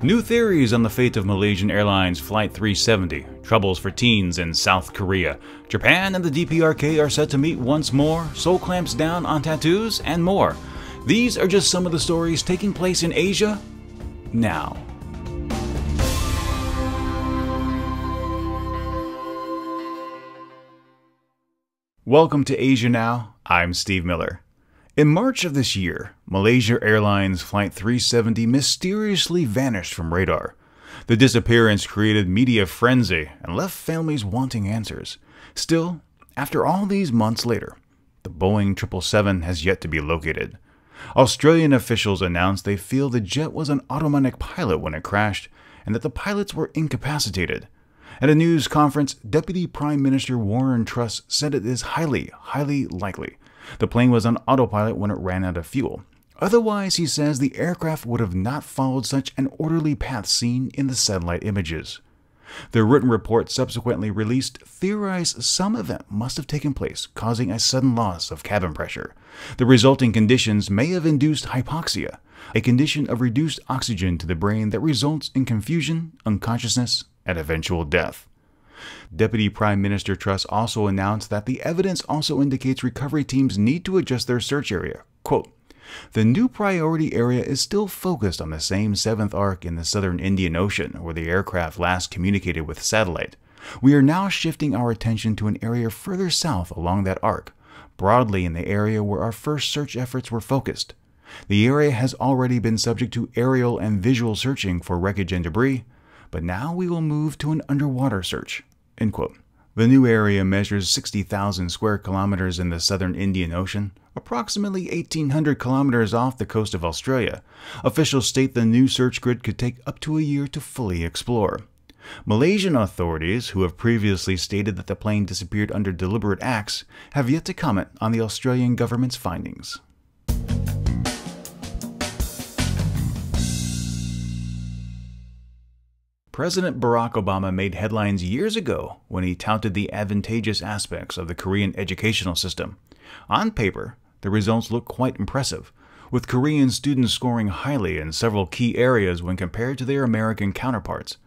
New theories on the fate of Malaysian Airlines Flight 370, troubles for teens in South Korea, Japan and the DPRK are set to meet once more, Seoul clamps down on tattoos, and more. These are just some of the stories taking place in Asia now. Welcome to Asia Now. I'm Steve Miller. In March of this year, Malaysian Airlines Flight 370 mysteriously vanished from radar. The disappearance created media frenzy and left families wanting answers. Still, after all these months later, the Boeing 777 has yet to be located. Australian officials announced they feel the jet was an automatic pilot when it crashed and that the pilots were incapacitated. At a news conference, Deputy Prime Minister Warren Truss said it is highly likely the plane was on autopilot when it ran out of fuel. Otherwise, he says the aircraft would have not followed such an orderly path seen in the satellite images. The written report subsequently released theorized some event must have taken place, causing a sudden loss of cabin pressure. The resulting conditions may have induced hypoxia, a condition of reduced oxygen to the brain that results in confusion, unconsciousness, and eventual death. Deputy Prime Minister Truss also announced that the evidence also indicates recovery teams need to adjust their search area. Quote, "The new priority area is still focused on the same 7th arc in the southern Indian Ocean where the aircraft last communicated with satellite. We are now shifting our attention to an area further south along that arc, broadly in the area where our first search efforts were focused. The area has already been subject to aerial and visual searching for wreckage and debris, but now we will move to an underwater search." End quote. The new area measures 60,000 square kilometers in the southern Indian Ocean, approximately 1,800 kilometers off the coast of Australia. Officials state the new search grid could take up to a year to fully explore. Malaysian authorities, who have previously stated that the plane disappeared under deliberate acts, have yet to comment on the Australian government's findings. President Barack Obama made headlines years ago when he touted the advantageous aspects of the Korean educational system. On paper, the results look quite impressive, with Korean students scoring highly in several key areas when compared to their American counterparts.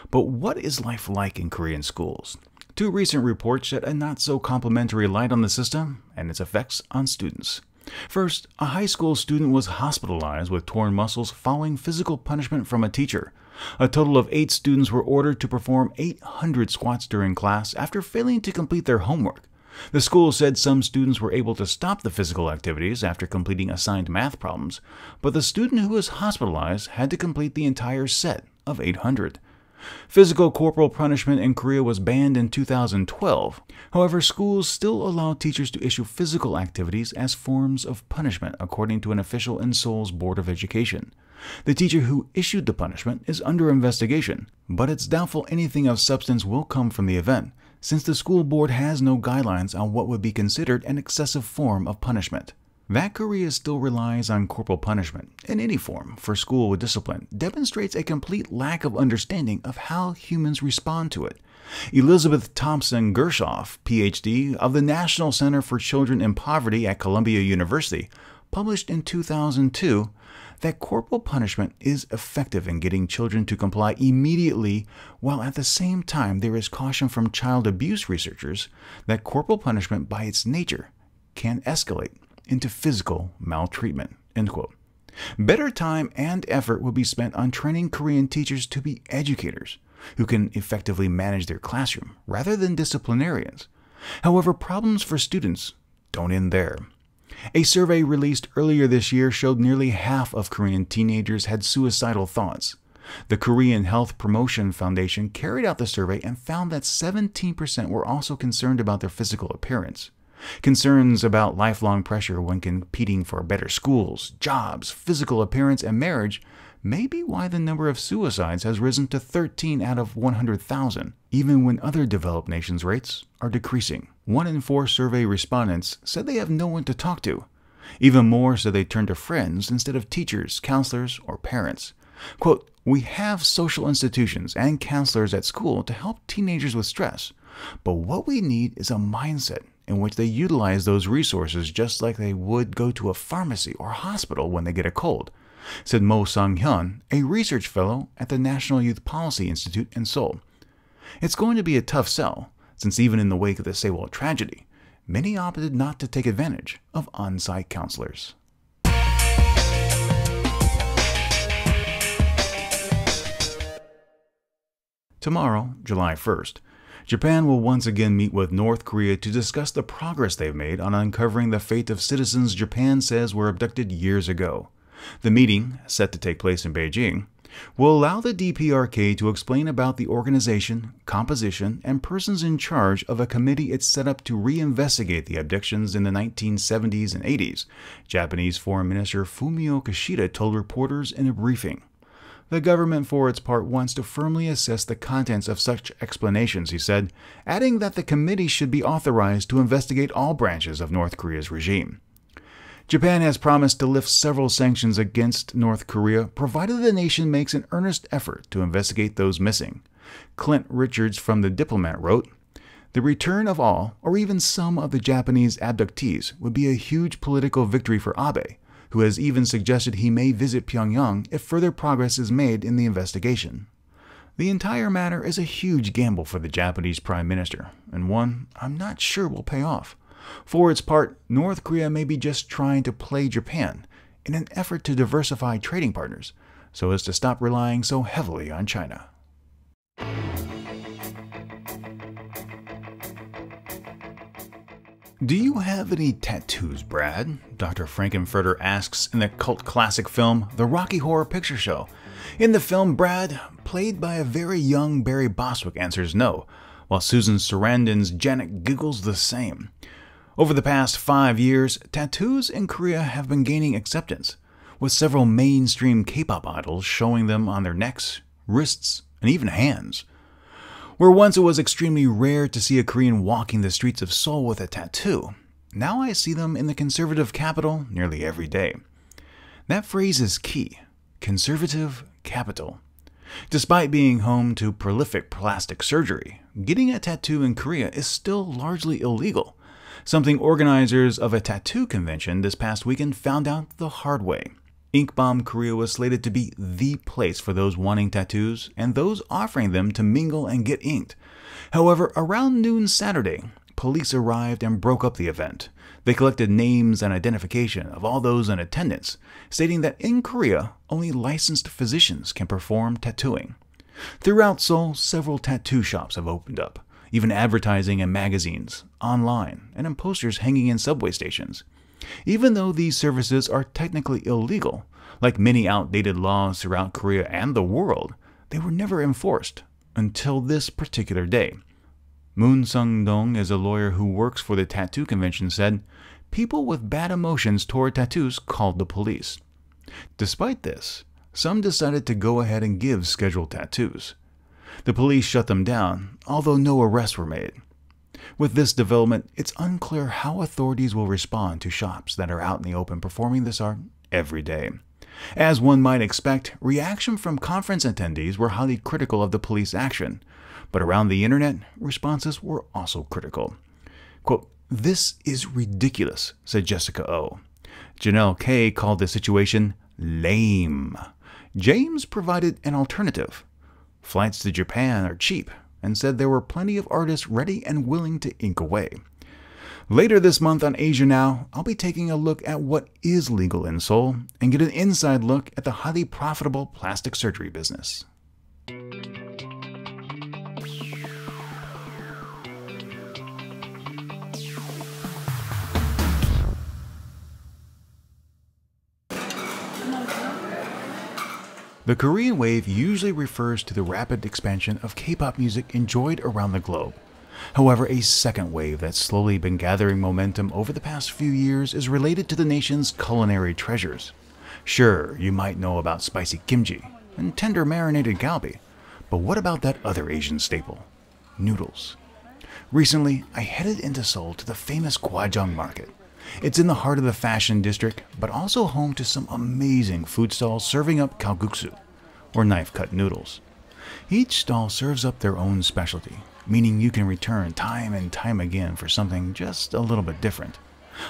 But what is life like in Korean schools? Two recent reports shed a not-so-complimentary light on the system and its effects on students. First, a high school student was hospitalized with torn muscles following physical punishment from a teacher. A total of 8 students were ordered to perform 800 squats during class after failing to complete their homework. The school said some students were able to stop the physical activities after completing assigned math problems, but the student who was hospitalized had to complete the entire set of 800. Physical corporal punishment in Korea was banned in 2012. However, schools still allow teachers to issue physical activities as forms of punishment, according to an official in Seoul's Board of Education. The teacher who issued the punishment is under investigation, but it's doubtful anything of substance will come from the event, since the school board has no guidelines on what would be considered an excessive form of punishment. That Korea still relies on corporal punishment, in any form, for school discipline demonstrates a complete lack of understanding of how humans respond to it. Elizabeth Thompson Gershoff, Ph.D. of the National Center for Children in Poverty at Columbia University, published in 2002 that corporal punishment is effective in getting children to comply immediately, while at the same time there is caution from child abuse researchers that corporal punishment by its nature can escalate into physical maltreatment. End quote. Better time and effort will be spent on training Korean teachers to be educators who can effectively manage their classroom rather than disciplinarians. However, problems for students don't end there. A survey released earlier this year showed nearly half of Korean teenagers had suicidal thoughts. The Korean Health Promotion Foundation carried out the survey and found that 17% were also concerned about their physical appearance. Concerns about lifelong pressure when competing for better schools, jobs, physical appearance, and marriage may be why the number of suicides has risen to 13 out of 100,000, even when other developed nations' rates are decreasing. 1 in 4 survey respondents said they have no one to talk to. Even more said they turn to friends instead of teachers, counselors, or parents. Quote, "We have social institutions and counselors at school to help teenagers with stress, but what we need is a mindset in which they utilize those resources just like they would go to a pharmacy or hospital when they get a cold. said Mo Sang-hyun, a research fellow at the National Youth Policy Institute in Seoul. It's going to be a tough sell, since even in the wake of the Seoul tragedy, many opted not to take advantage of on-site counselors. Tomorrow, July 1st, Japan will once again meet with North Korea to discuss the progress they've made on uncovering the fate of citizens Japan says were abducted years ago. The meeting, set to take place in Beijing, will allow the DPRK to explain about the organization, composition, and persons in charge of a committee it's set up to reinvestigate the abductions in the 1970s and 80s, Japanese Foreign Minister Fumio Kishida told reporters in a briefing. The government, for its part, wants to firmly assess the contents of such explanations, he said, adding that the committee should be authorized to investigate all branches of North Korea's regime. Japan has promised to lift several sanctions against North Korea, provided the nation makes an earnest effort to investigate those missing. Clint Richards from The Diplomat wrote, "The return of all, or even some of the Japanese abductees, would be a huge political victory for Abe, who has even suggested he may visit Pyongyang if further progress is made in the investigation." The entire matter is a huge gamble for the Japanese Prime Minister, and one I'm not sure will pay off. For its part, North Korea may be just trying to play Japan in an effort to diversify trading partners so as to stop relying so heavily on China. Do you have any tattoos, Brad? Dr. Frankenfurter asks in the cult classic film The Rocky Horror Picture Show. In the film, Brad, played by a very young Barry Bostwick, answers no, while Susan Sarandon's Janet giggles the same. Over the past 5 years, tattoos in Korea have been gaining acceptance, with several mainstream K-pop idols showing them on their necks, wrists, and even hands. Where once it was extremely rare to see a Korean walking the streets of Seoul with a tattoo, now I see them in the conservative capital nearly every day. That phrase is key: conservative capital. Despite being home to prolific plastic surgery, getting a tattoo in Korea is still largely illegal, something organizers of a tattoo convention this past weekend found out the hard way. Ink Bomb Korea was slated to be the place for those wanting tattoos and those offering them to mingle and get inked. However, around noon Saturday, police arrived and broke up the event. They collected names and identification of all those in attendance, stating that in Korea, only licensed physicians can perform tattooing. Throughout Seoul, several tattoo shops have opened up, even advertising in magazines, online, and in posters hanging in subway stations. Even though these services are technically illegal, like many outdated laws throughout Korea and the world, they were never enforced until this particular day. Moon Sung-dong is a lawyer who works for the tattoo convention, said, "People with bad emotions toward tattoos called the police." Despite this, some decided to go ahead and give scheduled tattoos. The police shut them down, although no arrests were made. With this development, it's unclear how authorities will respond to shops that are out in the open performing this art every day. As one might expect, reaction from conference attendees were highly critical of the police action, but around the internet, responses were also critical. Quote, "This is ridiculous," said Jessica O. Janelle K. called the situation lame. James provided an alternative. Flights to Japan are cheap, and said there were plenty of artists ready and willing to ink away. Later this month on Asia Now, I'll be taking a look at what is legal in Seoul and get an inside look at the highly profitable plastic surgery business. The Korean wave usually refers to the rapid expansion of K-pop music enjoyed around the globe. However, a second wave that's slowly been gathering momentum over the past few years is related to the nation's culinary treasures. Sure, you might know about spicy kimchi and tender marinated galbi, but what about that other Asian staple? Noodles. Recently, I headed into Seoul to the famous Gwajang Market. It's in the heart of the fashion district, but also home to some amazing food stalls serving up kalguksu, or knife-cut noodles. Each stall serves up their own specialty, meaning you can return time and time again for something just a little bit different.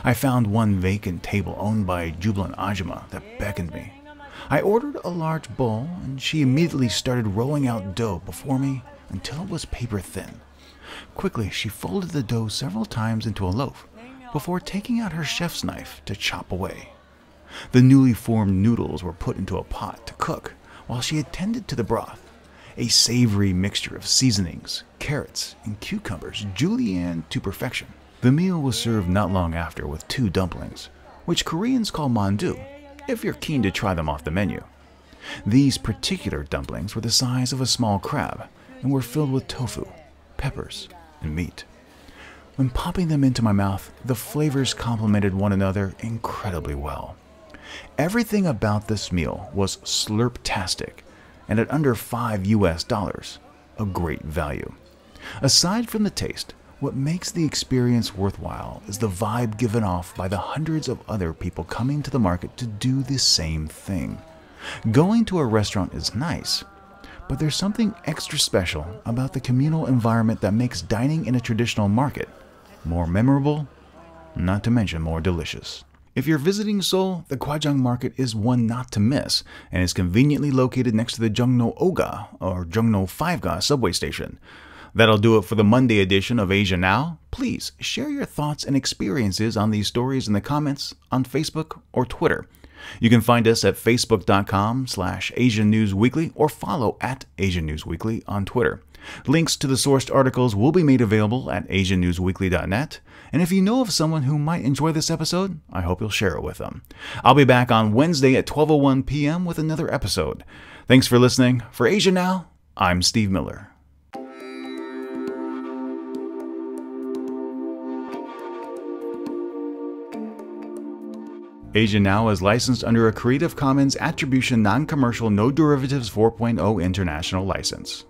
I found one vacant table owned by Jubilant Ajima that beckoned me. I ordered a large bowl, and she immediately started rolling out dough before me until it was paper thin. Quickly, she folded the dough several times into a loaf before taking out her chef's knife to chop away. The newly formed noodles were put into a pot to cook while she attended to the broth, a savory mixture of seasonings, carrots, and cucumbers julienne to perfection. The meal was served not long after with 2 dumplings, which Koreans call mandu, if you're keen to try them off the menu. These particular dumplings were the size of a small crab and were filled with tofu, peppers, and meat. When popping them into my mouth, the flavors complemented one another incredibly well. Everything about this meal was slurptastic, and at under $5 US, a great value. Aside from the taste, what makes the experience worthwhile is the vibe given off by the hundreds of other people coming to the market to do the same thing. Going to a restaurant is nice, but there's something extra special about the communal environment that makes dining in a traditional market more memorable, not to mention more delicious. If you're visiting Seoul, the Gwajang Market is one not to miss and is conveniently located next to the Jungno Oga or Jungno 5ga subway station. That'll do it for the Monday edition of Asia Now. Please share your thoughts and experiences on these stories in the comments on Facebook or Twitter. You can find us at facebook.com/Asian News Weekly or follow at Asian News Weekly on Twitter. Links to the sourced articles will be made available at asiannewsweekly.net. And if you know of someone who might enjoy this episode, I hope you'll share it with them. I'll be back on Wednesday at 12:01 p.m. with another episode. Thanks for listening. For Asia Now, I'm Steve Miller. Asia Now is licensed under a Creative Commons Attribution Non-Commercial No Derivatives 4.0 International License.